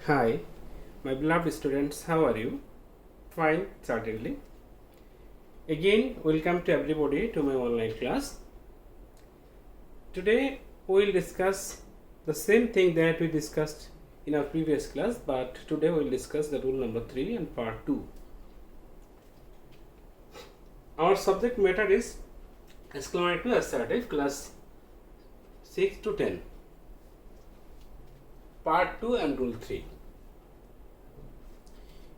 Hi, my beloved students, how are you? Fine, certainly. Again, welcome to everybody to my online class. Today, we will discuss the same thing that we discussed in our previous class, but today we will discuss the rule number 3 and part 2. Our subject matter is exclamatory assertive class 6 to 10, part 2 and rule 3.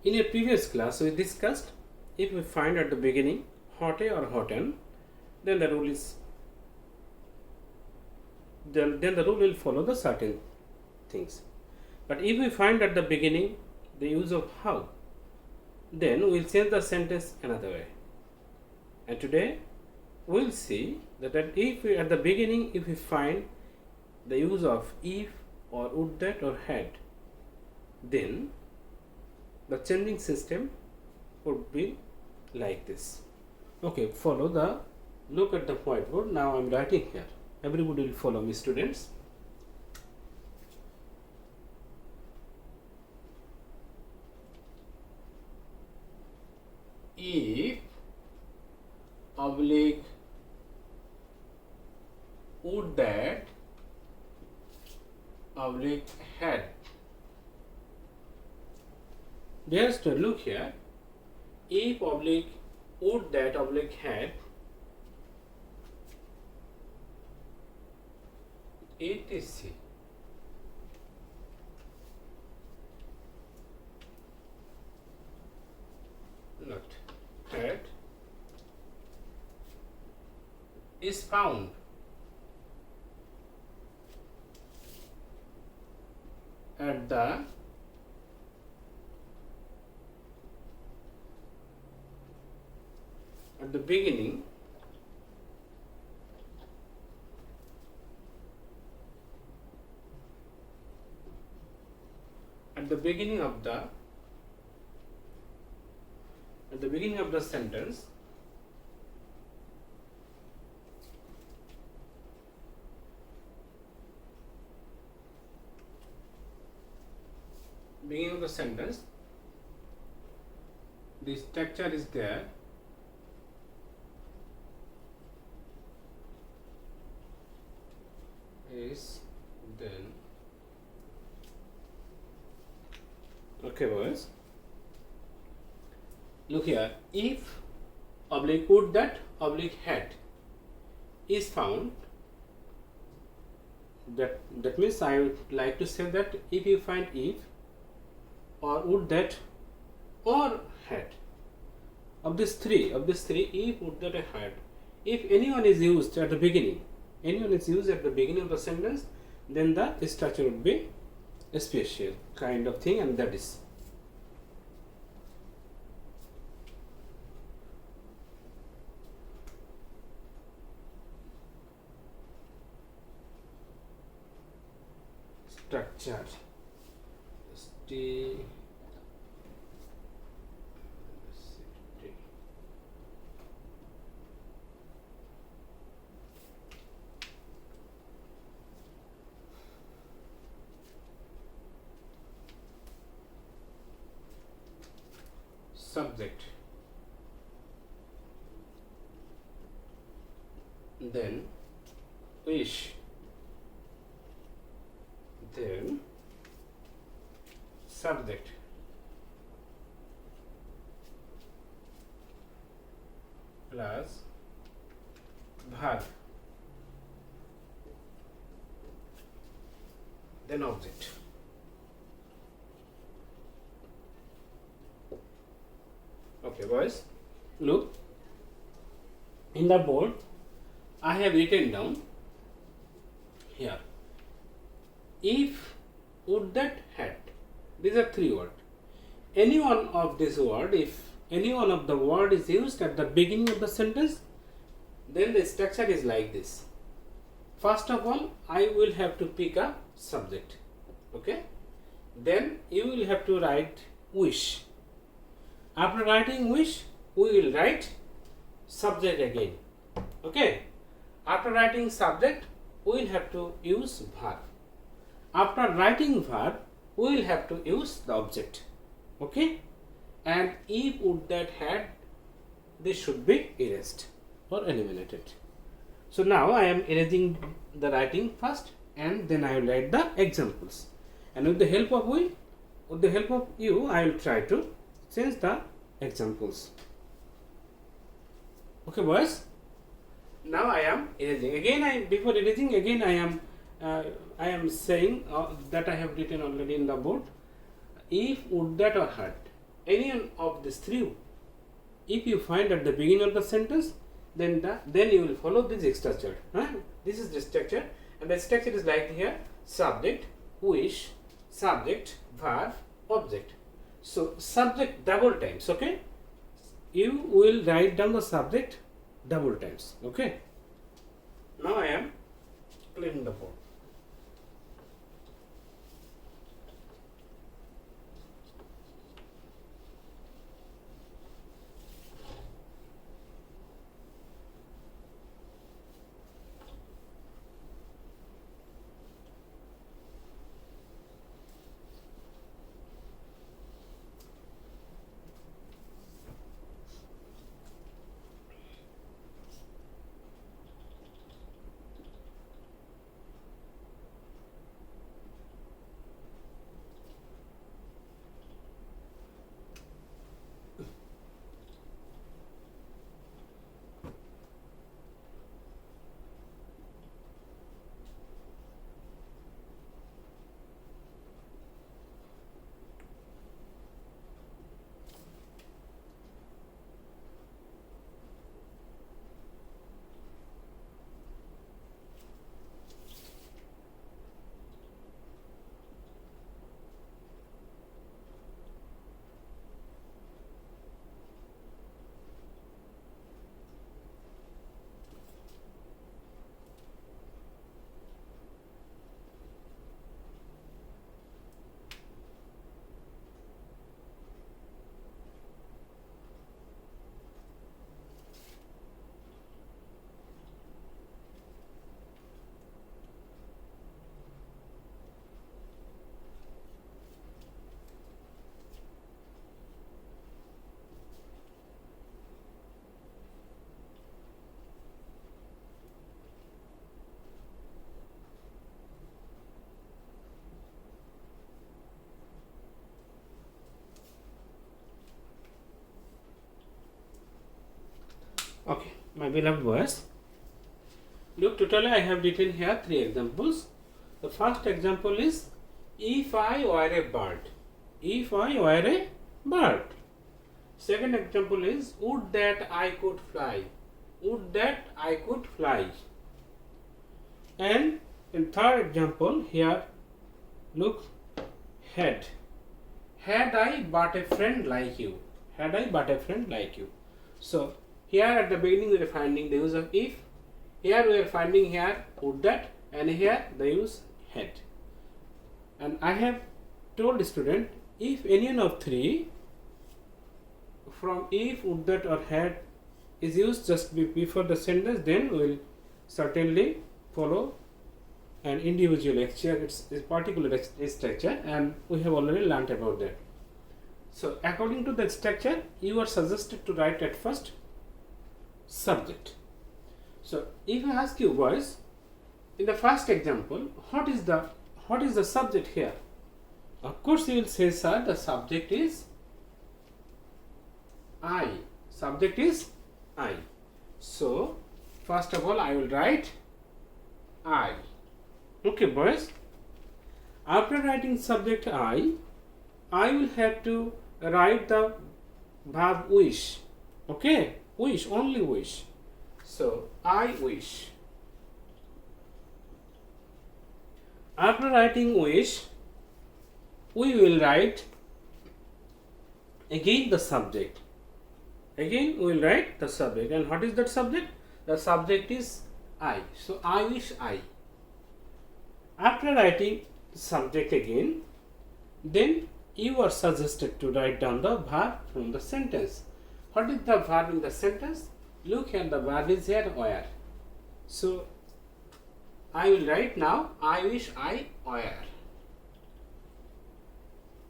In a previous class, we discussed if we find at the beginning hot A or hot N, then the rule will follow the certain things. But if we find at the beginning the use of how, then we will change the sentence another way. And today we will see that at the beginning if we find the use of if or would that or had, then the changing system would be like this. Okay, look at the whiteboard. Now I am writing here. Everybody will follow me, students. If oblique would that oblique had. Just look here. If oblique would that oblique had, etc. Not had is found at the beginning of the sentence the structure is there. Is then okay, boys. Look here. If oblique would that oblique had is found, that means I would like to say that if you find if or would that or had, of these three, if, would that, or had, if anyone is used at the beginning of the sentence, then the structure would be a special kind of thing, and that is structure. Subject, then wish, then subject, plus verb, then object. Okay, boys, look in the board. I have written down here if, would that, had. These are three words. Any one of this word, if any one of the word is used at the beginning of the sentence, then the structure is like this. First of all, I will have to pick a subject. Okay, then you will have to write wish. After writing wish, we will write subject again. Okay, after writing subject, we will have to use verb. After writing verb, we will have to use the object. Okay, and if would that had, this should be erased or eliminated. So now I am erasing the writing first, and then I will write the examples. And with the help of you, I will try to change the examples. Okay, boys. Now I am erasing again. Before erasing again, I am saying that I have written already in the board. If would that or had, any of these three, if you find at the beginning of the sentence, then you will follow this structure. This is the structure, and the structure is like here: subject, wish, subject, verb, object. So subject double times. Okay, you will write down the subject double times. Okay. Now I am cleaning the board. Okay, my beloved boys, look, totally I have written here 3 examples. The first example is, if I were a bird. If I were a bird. Second example is, would that I could fly. Would that I could fly. And in third example here, look, had. Had I but a friend like you. Had I but a friend like you. So here at the beginning we are finding the use of if. Here we are finding here would that, and here the use had. And I have told the student, if any one of 3 from if, would that or had is used just before the sentence, then we will certainly follow an individual structure, its particular structure, and we have already learnt about that. So according to the structure, you are suggested to write at first subject. So if I ask you boys, in the first example, what is the subject here? Of course you will say, sir, the subject is I. Subject is I. So first of all I will write I. Okay boys, after writing subject I will have to write the verb wish. Okay, wish, only wish. So I wish. After writing wish, we will write again the subject. Again we will write the subject. And what is that subject? The subject is I. So I wish I. After writing the subject again, then you are suggested to write down the verb from the sentence. What is the verb in the sentence? Look here, the verb is here were. So I will write now, I wish I were.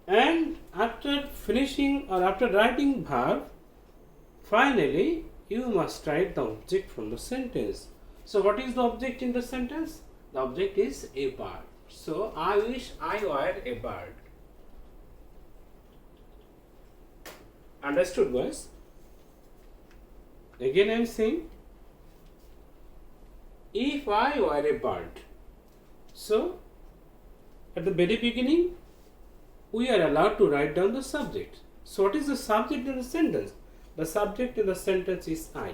And after finishing or after writing verb, finally you must write the object from the sentence. So what is the object in the sentence? The object is a bird. So I wish I were a bird. Understood, boys? Again I am saying, if I were a bird. So at the very beginning we are allowed to write down the subject. So what is the subject in the sentence? The subject in the sentence is I.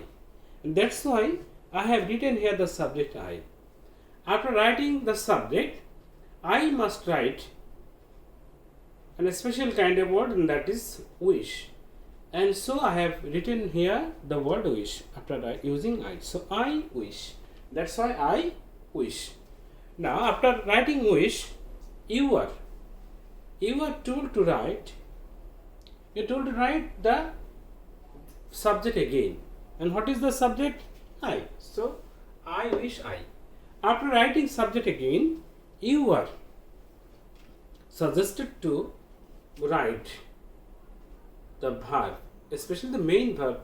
And that's why I have written here the subject I. After writing the subject, I must write a special kind of word, and that is wish. And so I have written here the word wish after using I. So I wish. That's why I wish. Now after writing wish, you are told to write. You're told to write the subject again. And what is the subject? I. So I wish I. After writing subject again, you are suggested to write the verb, especially the main verb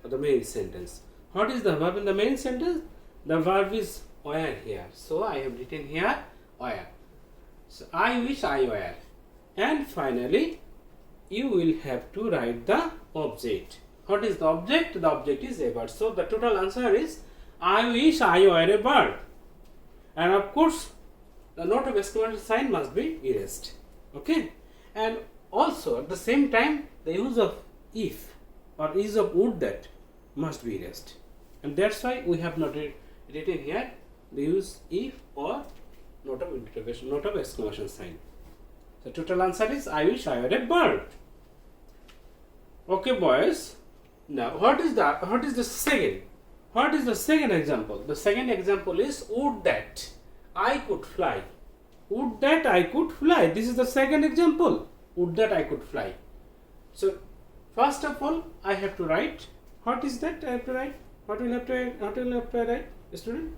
or the main sentence. What is the verb in the main sentence? The verb is were here. So I have written here were. So I wish I were. And finally, you will have to write the object. What is the object? The object is a bird. So the total answer is I wish I were a bird. And of course, the note of exclamation sign must be erased. Okay? And also at the same time, the use of if or use of would that must be erased. And that's why we have not written here the use if or note of interrogation, note of exclamation sign. The total answer is I wish I were a bird. Okay, boys. Now what is the second? What is the second example? The second example is would that I could fly. Would that I could fly. This is the second example. Would that I could fly. So first of all, I have to write. What is that I have to write? What will I have to write, student?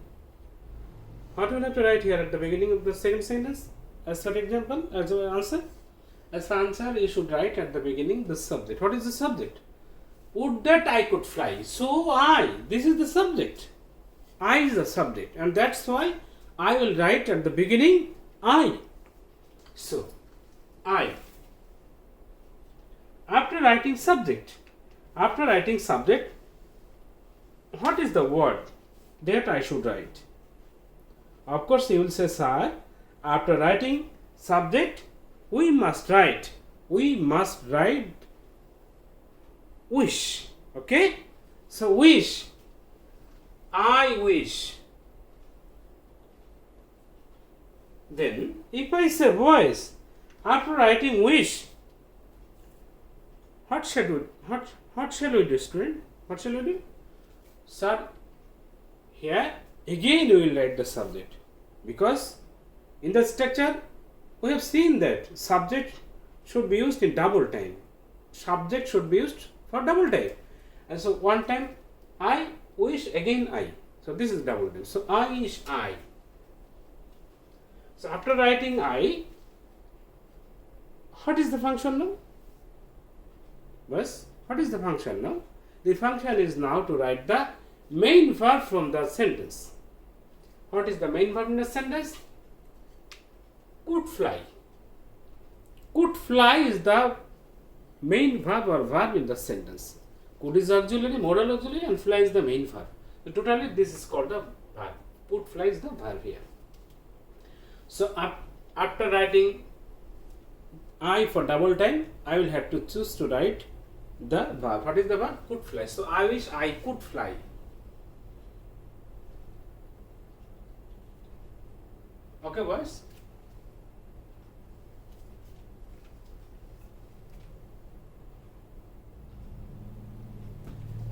What will I have to write here at the beginning of the second sentence? As an example, as an answer? As an answer, you should write at the beginning the subject. What is the subject? Would that I could fly. So this is the subject. I is the subject, and that's why I will write at the beginning I. So I. After writing subject, what is the word that I should write? Of course, you will say, sir, after writing subject, we must write wish. Okay? So wish. I wish. Then if I say voice, after writing wish, what shall we do, student? What shall we do? Sir, here again we will write the subject, because in the structure we have seen that subject should be used in double time. Subject should be used for double time. And so one time I wish, again I. So this is double time. So I wish I. So after writing I, what is the function now? Bas, what is the function now? The function is now to write the main verb from the sentence. What is the main verb in the sentence? Could fly. Could fly is the main verb or verb in the sentence. Could is auxiliary, modal auxiliary, and fly is the main verb. So totally this is called the verb. Could fly is the verb here. So after writing I for double time, I will have to choose to write the verb. What is the verb? Could fly. So I wish I could fly. Okay, boys?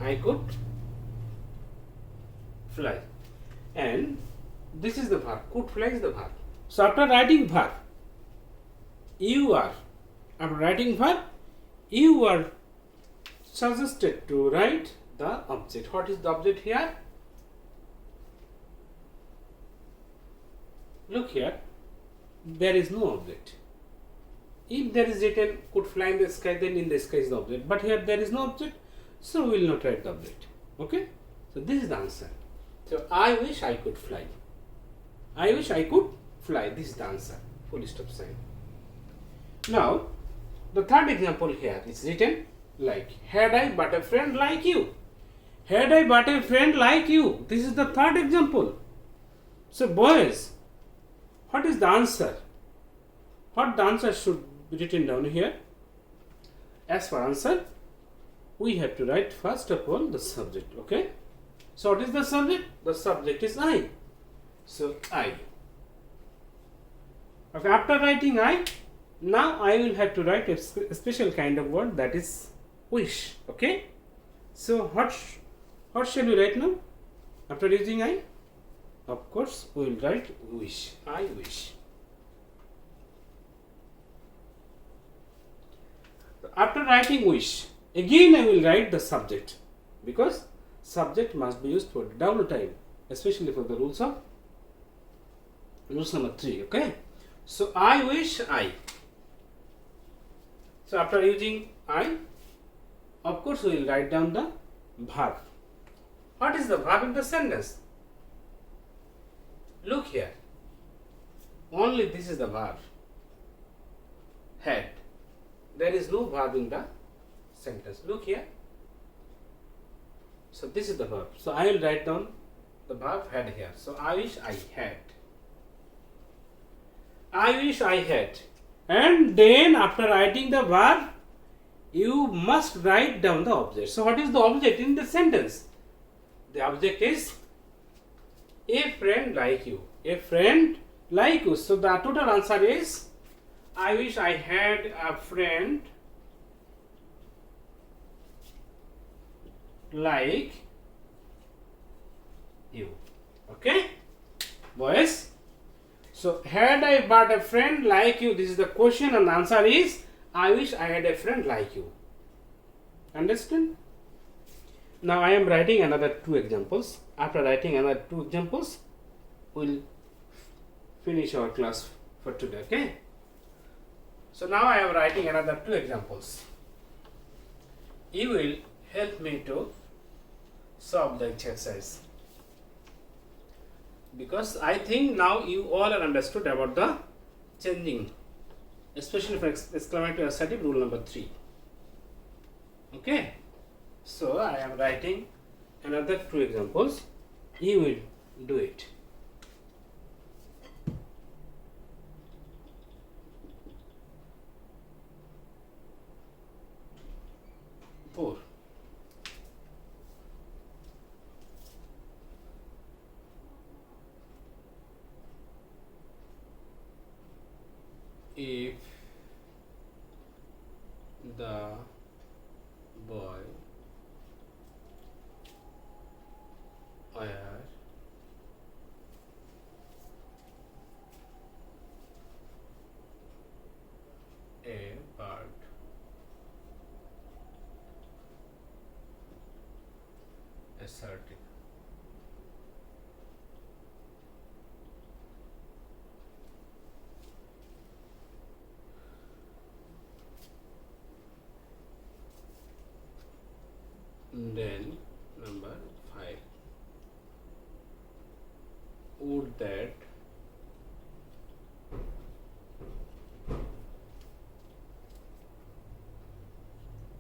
I could fly. And this is the verb. Could fly is the verb. So after writing verb, you are suggested to write the object. What is the object here? Look here, there is no object. If there is written could fly in the sky, then in the sky is the object. But here there is no object, so we will not write the object. Okay? So this is the answer. So I wish I could fly. I wish I could fly. This is the answer. Full stop sign. Now, the third example here is written like, had I but a friend like you. Had I but a friend like you. This is the third example. So boys, what is the answer? What the answer should be written down here? As for answer, we have to write first of all the subject. Okay? So what is the subject? The subject is I. So I. Okay, after writing I, now I will have to write a special kind of word, that is wish. Okay? So what shall we write now? After using I? Of course, we will write wish. I wish. After writing wish, again I will write the subject, because subject must be used for double time, especially for the rules number 3. Okay? So I wish I. So after using I, of course we will write down the verb. What is the verb in the sentence? Look here. Only this is the verb. Had. There is no verb in the sentence. Look here. So this is the verb. So I will write down the verb had here. So I wish I had. I wish I had. And then after writing the verb, you must write down the object. So what is the object in the sentence? The object is a friend like you. A friend like you. So the total answer is, I wish I had a friend like you. Okay, boys? So, had I but a friend like you, this is the question, and the answer is, I wish I had a friend like you. Understand? Now, I am writing another 2 examples. After writing another 2 examples, we will finish our class for today. Okay? So, now I am writing another 2 examples. You will help me to solve the exercise, because I think now you all are understood about the changing, especially for exclamatory assertive rule number 3. Okay, so I am writing another 2 examples. You will do it. Four. If the boy were a bird, assertive. Then number 5. Would that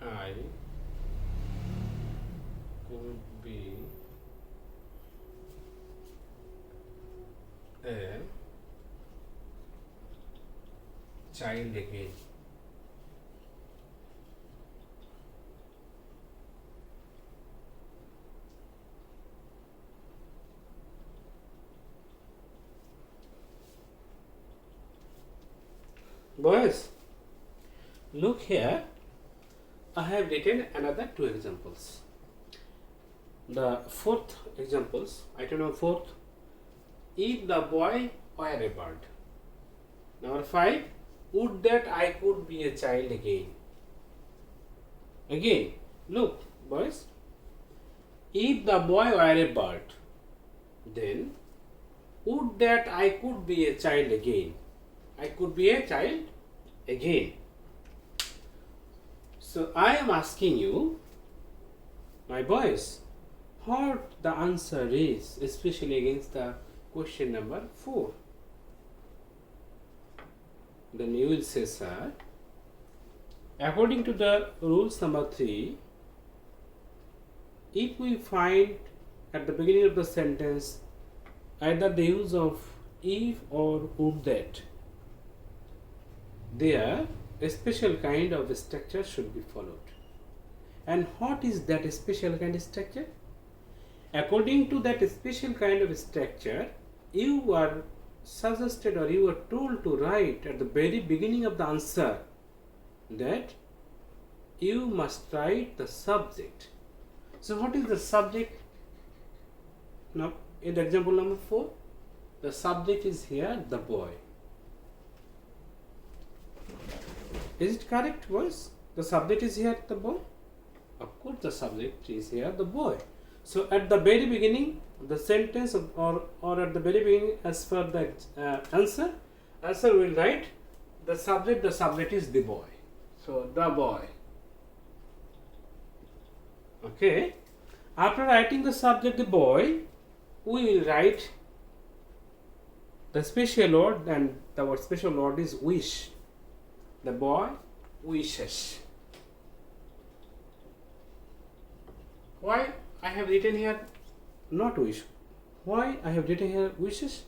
I could be a child again. Boys, look here. I have written another 2 examples. The 4th examples, item number 4th, if the boy were a bird. Number 5, would that I could be a child again. Again, look, boys, if the boy were a bird, then would that I could be a child again. I could be a child again. So I am asking you, my boys, what the answer is, especially against the question number 4. Then you will say, sir, according to the rules number 3, if we find at the beginning of the sentence either the use of if or would that, there a special kind of structure should be followed. And what is that special kind of structure? According to that special kind of structure, you are suggested or you are told to write at the very beginning of the answer that you must write the subject. So what is the subject? Now in the example number 4, the subject is here the boy. Is it correct, boys? The subject is here the boy? Of course the subject is here the boy. So at the very beginning the sentence or at the very beginning, as per the answer will write the subject is the boy. So the boy. Okay. After writing the subject the boy, we will write the special word, and the word special word is wish. The boy wishes. Why I have written here not wish? Why I have written here wishes?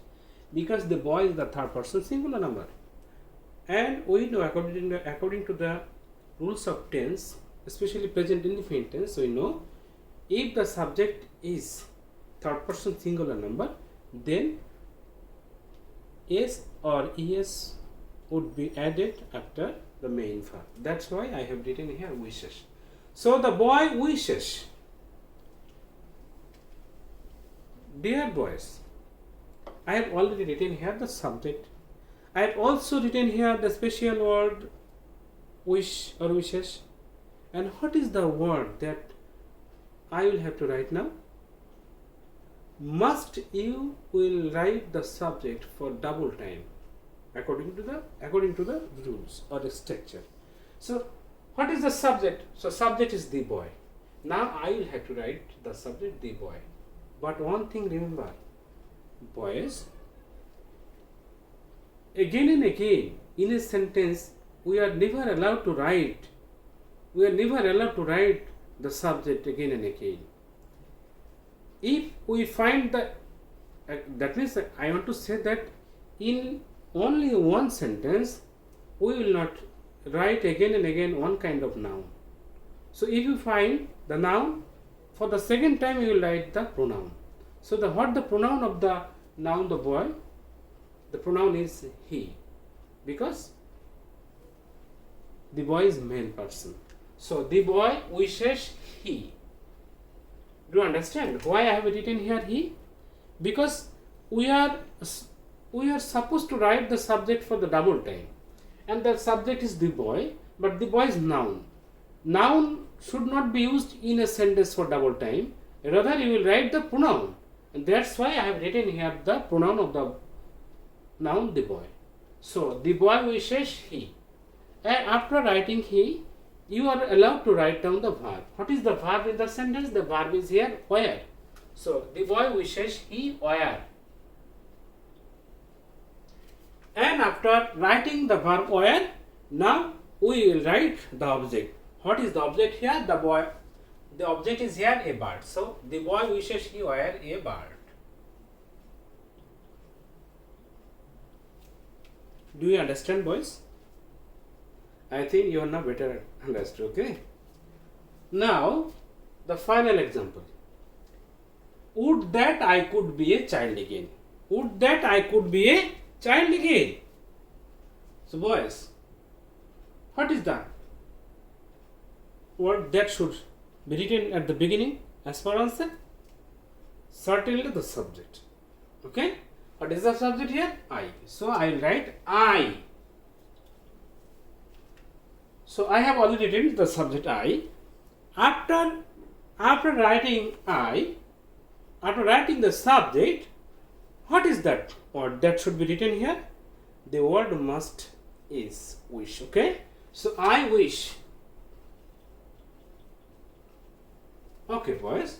Because the boy is the third person singular number, and we know according to the rules of tense, especially present indefinite tense, we know if the subject is third person singular number, then s or es would be added after the main verb. That's why I have written here wishes. So the boy wishes. Dear boys, I have already written here the subject. I have also written here the special word wish or wishes. And what is the word that I will have to write now? Must you will write the subject for double time according to the rules or the structure. So what is the subject? So subject is the boy. Now I will have to write the subject the boy. But one thing remember, boys, again and again in a sentence we are never allowed to write the subject again and again. If we find that means I want to say that in only one sentence we will not write again and again one kind of noun. So if you find the noun, for the second time you will write the pronoun. So what the pronoun of the noun the boy? The pronoun is he, because the boy is male person. So the boy wishes he. Do you understand why I have written here he? Because we are supposed to write the subject for the double time, and the subject is the boy, but the boy is noun. Noun should not be used in a sentence for double time. Rather, you will write the pronoun, and that's why I have written here the pronoun of the noun the boy. So the boy wishes he, and after writing he, you are allowed to write down the verb. What is the verb in the sentence? The verb is here where. So the boy wishes he where. And after writing the verb where, now we will write the object. What is the object here? The boy. The object is here a bird. So the boy wishes he were a bird. Do you understand, boys? I think you are now better understood. Okay. Now the final example. Would that I could be a child again. Would that I could be a child again. So boys, what is that? What that should be written at the beginning as per answer? Certainly the subject. Okay. What is the subject here? I. So I will write I. So I have already written the subject I. After writing I, after writing the subject, what is that word that should be written here? The word must is wish. Okay, so I wish. Okay, boys.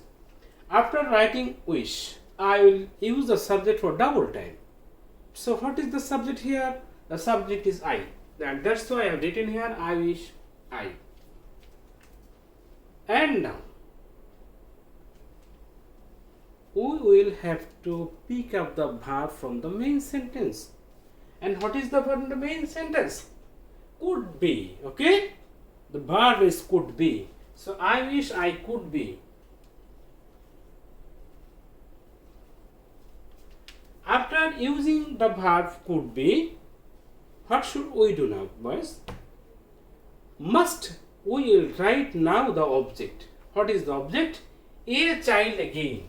After writing wish, I will use the subject for double time. So what is the subject here? The subject is I. And that's why I have written here I wish I. And now we will have to pick up the verb from the main sentence. And what is the verb in the main sentence? Could be. Okay? The verb is could be. So I wish I could be. After using the verb could be, what should we do now, boys? Must we will write now the object. What is the object? A child again.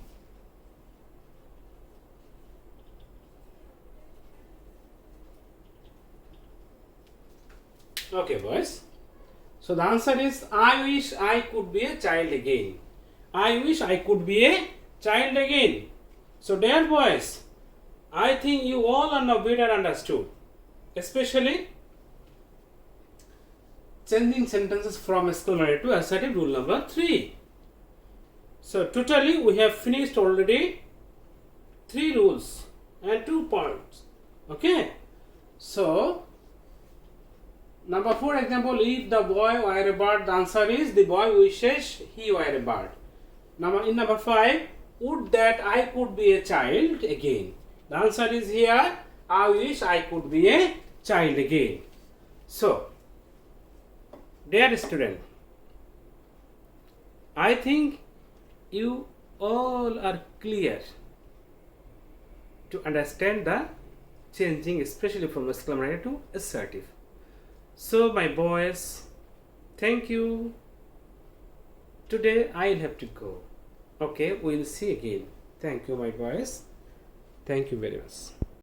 Okay, boys. So the answer is I wish I could be a child again. I wish I could be a child again. So dear boys, I think you all are now better understood, especially changing sentences from exclamatory to assertive, rule number 3. So totally we have finished already 3 rules and 2 points. Okay. So number 4 example, if the boy were a bird, the answer is the boy wishes he were a bird. In number 5, would that I could be a child again. The answer is here, I wish I could be a child again. So, dear student, I think you all are clear to understand the changing, especially from exclamatory to assertive. So, my boys, thank you. Today I'll have to go. Okay, we'll see again. Thank you, my boys. Thank you very much.